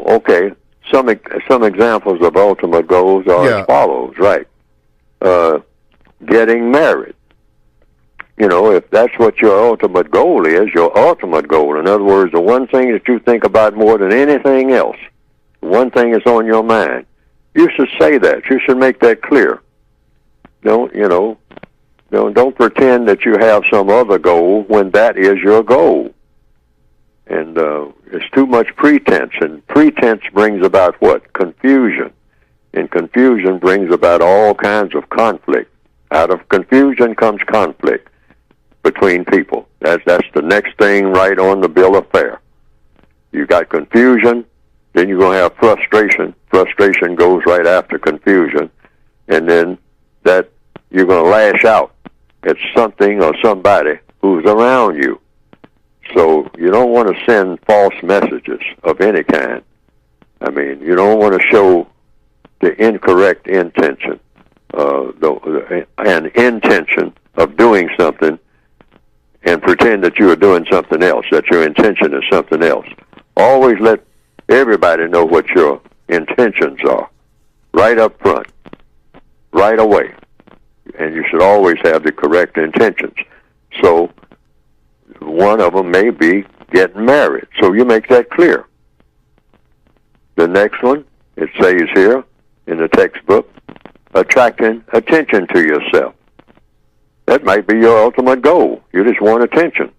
okay. Some examples of ultimate goals are as follows, right? Getting married. You know, if that's what your ultimate goal is, your ultimate goal, in other words, the one thing that you think about more than anything else, the one thing that's on your mind, you should say that. You should make that clear. Don't pretend that you have some other goal when that is your goal. And it's too much pretense, and pretense brings about what? Confusion. And confusion brings about all kinds of conflict. Out of confusion comes conflict between people. That's the next thing right on the bill of fare. You got confusion, then you're going to have frustration. Frustration goes right after confusion. And then that you're going to lash out at something or somebody who's around you. So you don't want to send false messages of any kind. I mean, you don't want to show the incorrect intention, an intention of doing something and pretend that you are doing something else, that your intention is something else. Always let everybody know what your intentions are, right up front, right away. And you should always have the correct intentions. So one of them may be getting married. So you make that clear. The next one, it says here in the textbook, attracting attention to yourself. That might be your ultimate goal. You just want attention.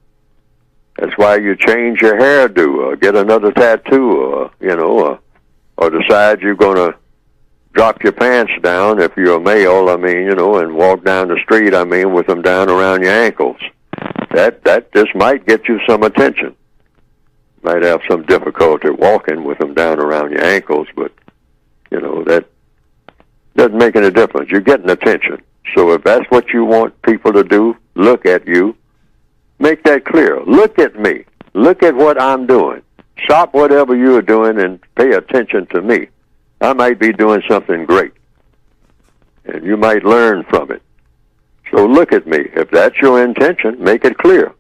That's why you change your hairdo or get another tattoo or decide you're going to drop your pants down if you're a male, and walk down the street, with them down around your ankles. That just might get you some attention. Might have some difficulty walking with them down around your ankles, but, that doesn't make any difference. You're getting attention. So if that's what you want people to do, look at you, make that clear. Look at me. Look at what I'm doing. Stop whatever you're doing and pay attention to me. I might be doing something great, and you might learn from it. So look at me. If that's your intention, make it clear.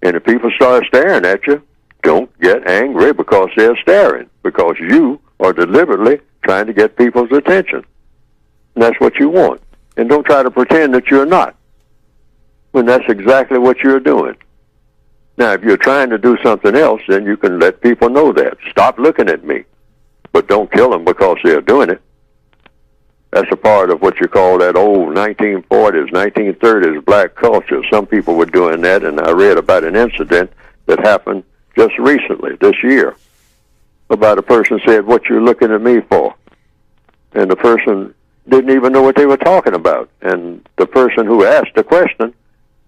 And if people start staring at you, don't get angry because they're staring, because you are deliberately trying to get people's attention. And that's what you want. And don't try to pretend that you're not, when that's exactly what you're doing. Now, if you're trying to do something else, then you can let people know that. Stop looking at me, but don't kill them because they're doing it. That's a part of what you call that old 1940s, 1930s black culture. Some people were doing that, and I read about an incident that happened just recently, this year, about a person said, "What you looking at me for?" And the person didn't even know what they were talking about. And the person who asked the question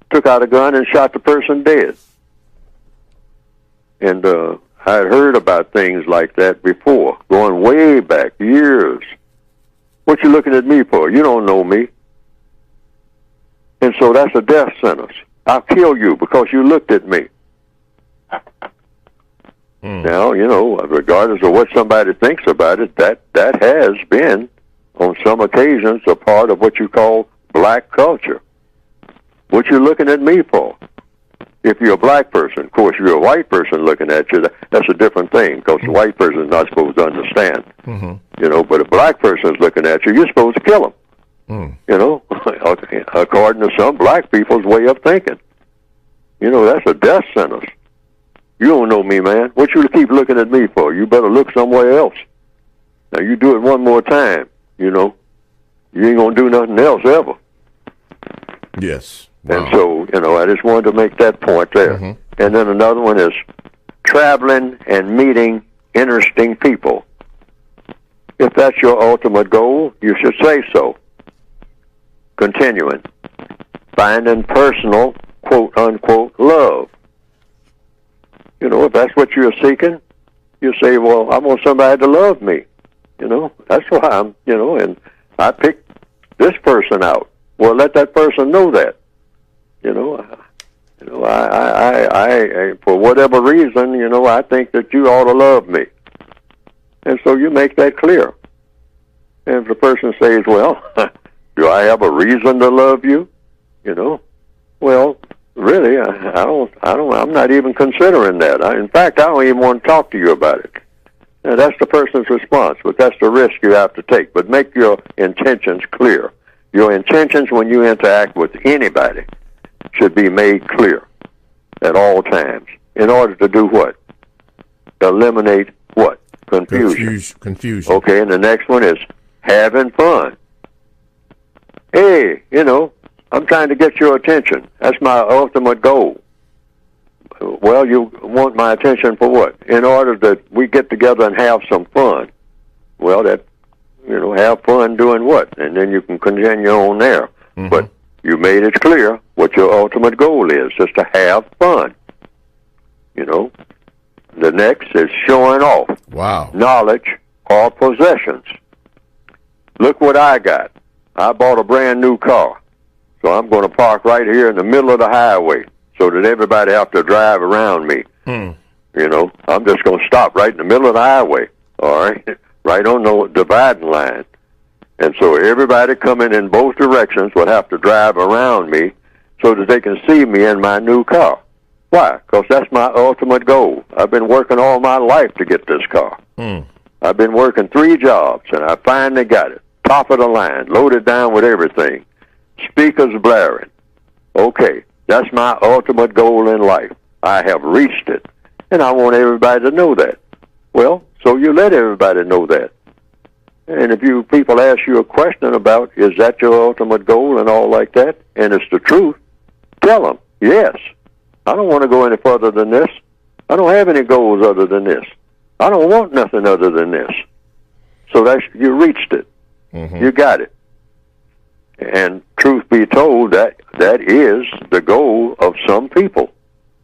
took out a gun and shot the person dead. And I had heard about things like that before, going way back, years. What you looking at me for? You don't know me. And so that's a death sentence. I'll kill you because you looked at me. Now, regardless of what somebody thinks about it, that has been, on some occasions, a part of what you call black culture. What you looking at me for? If you're a black person, of course, you're a white person looking at you, that's a different thing, because the white person is not supposed to understand. But a black person is looking at you, you're supposed to kill them. According to some black people's way of thinking. That's a death sentence. You don't know me, man. What you keep looking at me for? You better look somewhere else. Now, you do it one more time, you ain't going to do nothing else ever. Yes. Wow. And so, I just wanted to make that point there. And then another one is traveling and meeting interesting people. If that's your ultimate goal, you should say so. Continuing. Finding personal, quote-unquote, love. If that's what you're seeking, you say, well, I want somebody to love me. That's why I'm, and I picked this person out. Well, let that person know that. I for whatever reason, I think that you ought to love me. And so you make that clear. And if the person says, well, do I have a reason to love you? Well, really, I'm not even considering that. In fact, I don't even want to talk to you about it. Now, that's the person's response, but that's the risk you have to take. But make your intentions clear. Your intentions when you interact with anybody should be made clear at all times. In order to do what? Eliminate what? Confusion. Okay, and the next one is having fun. Hey, I'm trying to get your attention. That's my ultimate goal. Well, you want my attention for what? In order that we get together and have some fun. Well, have fun doing what? And then you can continue on there. Mm-hmm. But you made it clear what your ultimate goal is, just to have fun. The next is showing off. Wow. Knowledge or possessions. Look what I got. I bought a brand new car. So I'm going to park right here in the middle of the highway so that everybody have to drive around me. I'm just going to stop right in the middle of the highway, all right, right on the dividing line. And so everybody coming in both directions would have to drive around me so that they can see me in my new car. Why? Because that's my ultimate goal. I've been working all my life to get this car. I've been working 3 jobs, and I finally got it. Top of the line, loaded down with everything. Speakers blaring. Okay, that's my ultimate goal in life. I have reached it, and I want everybody to know that. Well, so you let everybody know that. And if people ask you a question about, is that your ultimate goal and all like that, and it's the truth, tell them, yes. I don't want to go any further than this. I don't have any goals other than this. I don't want nothing other than this. So you reached it. Mm-hmm. You got it. And truth be told, that is the goal of some people.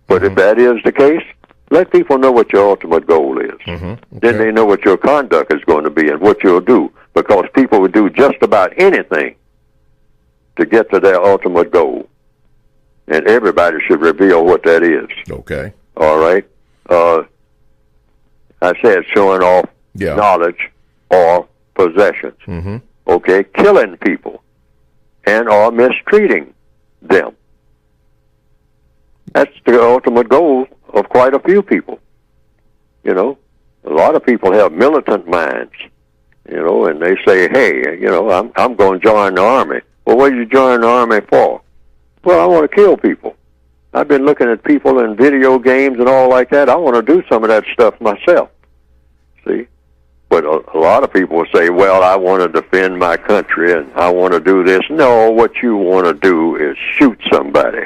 But if that is the case, let people know what your ultimate goal is. Mm-hmm. Okay. Then they know what your conduct is going to be and what you'll do. Because people will do just about anything to get to their ultimate goal. And everybody should reveal what that is. Okay. All right. I said showing off knowledge or possessions. Mm-hmm. Okay. Killing people and or mistreating them. That's the ultimate goal of quite a few people. A lot of people have militant minds, and they say, hey, I'm going to join the Army. Well, what did you join the Army for? Well, I want to kill people. I've been looking at people in video games and all like that. I want to do some of that stuff myself. See? But a lot of people will say, well, I want to defend my country and I want to do this. No, what you want to do is shoot somebody.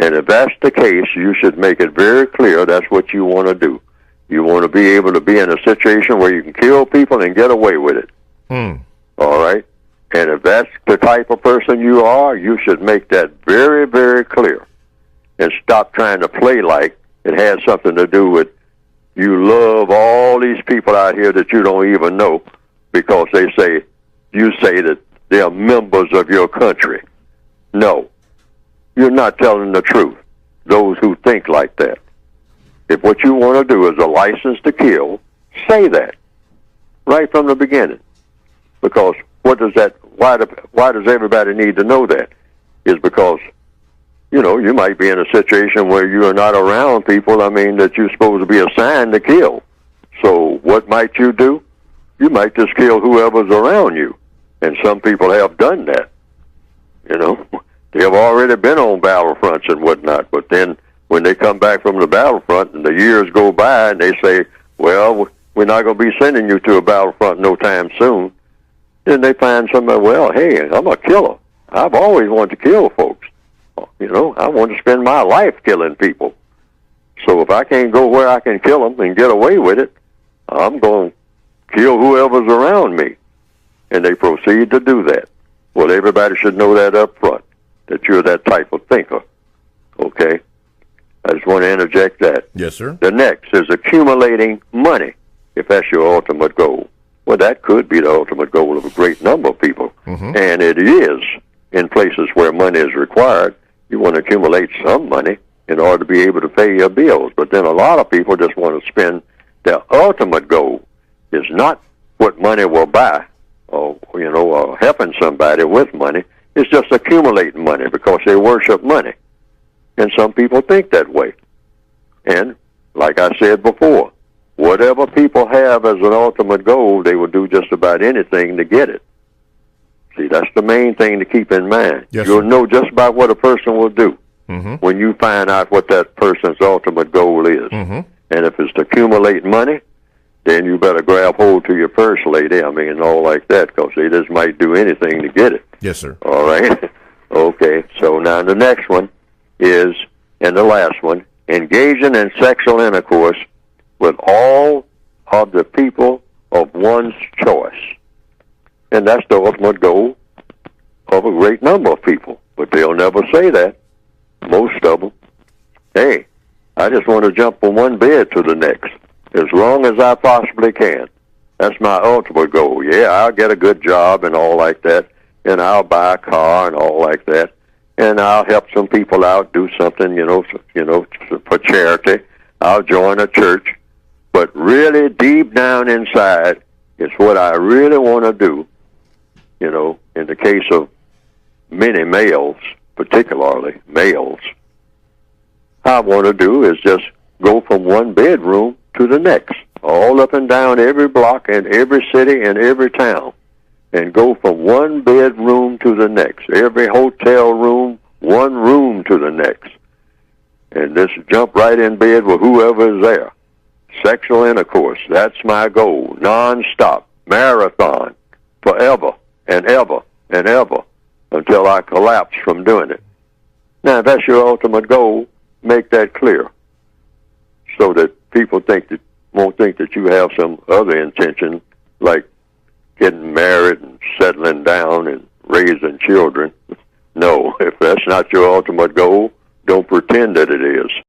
And if that's the case, you should make it very clear that's what you want to do. You want to be able to be in a situation where you can kill people and get away with it. All right? And if that's the type of person you are, you should make that very, very clear. And stop trying to play like it has something to do with you love all these people out here that you don't even know because you say that they're members of your country. No. You're not telling the truth, those who think like that. If what you want to do is a license to kill, say that right from the beginning. Because why does everybody need to know that? Is because, you might be in a situation where you are not around people, that you're supposed to be assigned to kill. So what might you do? You might just kill whoever's around you. And some people have done that. They have already been on battlefronts and whatnot, but then when they come back from the battlefront and the years go by and they say, well, we're not going to be sending you to a battlefront no time soon, then they find somebody, well, hey, I'm a killer. I've always wanted to kill folks. I want to spend my life killing people. So if I can't go where I can kill them and get away with it, I'm going to kill whoever's around me. And they proceed to do that. Well, everybody should know that up front, that you're that type of thinker. Okay? I just want to interject that. Yes, sir. The next is accumulating money, if that's your ultimate goal. Well, that could be the ultimate goal of a great number of people. Mm-hmm. And it is in places where money is required. You want to accumulate some money in order to be able to pay your bills. But then a lot of people just want to spend their ultimate goal is not what money will buy or helping somebody with money. It's just accumulating money because they worship money. And some people think that way. And like I said before, whatever people have as an ultimate goal, they will do just about anything to get it. See, that's the main thing to keep in mind. Yes, You'll sir. know just about what a person will do when you find out what that person's ultimate goal is. And if it's to accumulate money, then you better grab hold to your purse, lady. I mean, all like that, because they just might do anything to get it. Yes, sir. All right? Okay, so now the next one is, and the last one, engaging in sexual intercourse with all of the people of one's choice. And that's the ultimate goal of a great number of people. But they'll never say that, most of them. Hey, I just want to jump from one bed to the next as long as I possibly can. That's my ultimate goal. Yeah, I'll get a good job and all like that, and I'll buy a car and all like that, and I'll help some people out, do something, for charity. I'll join a church. But really, deep down inside, it's what I really want to do. In the case of many males, particularly males, I want to do is just go from one bedroom to the next, all up and down every block and every city and every town, and go from one bedroom to the next, every hotel room, one room to the next, and just jump right in bed with whoever is there. Sexual intercourse, that's my goal, non-stop, marathon, forever and ever and ever, until I collapse from doing it. Now, if that's your ultimate goal, make that clear, so that people won't think that you have some other intention, like getting married and settling down and raising children. No, if that's not your ultimate goal, don't pretend that it is.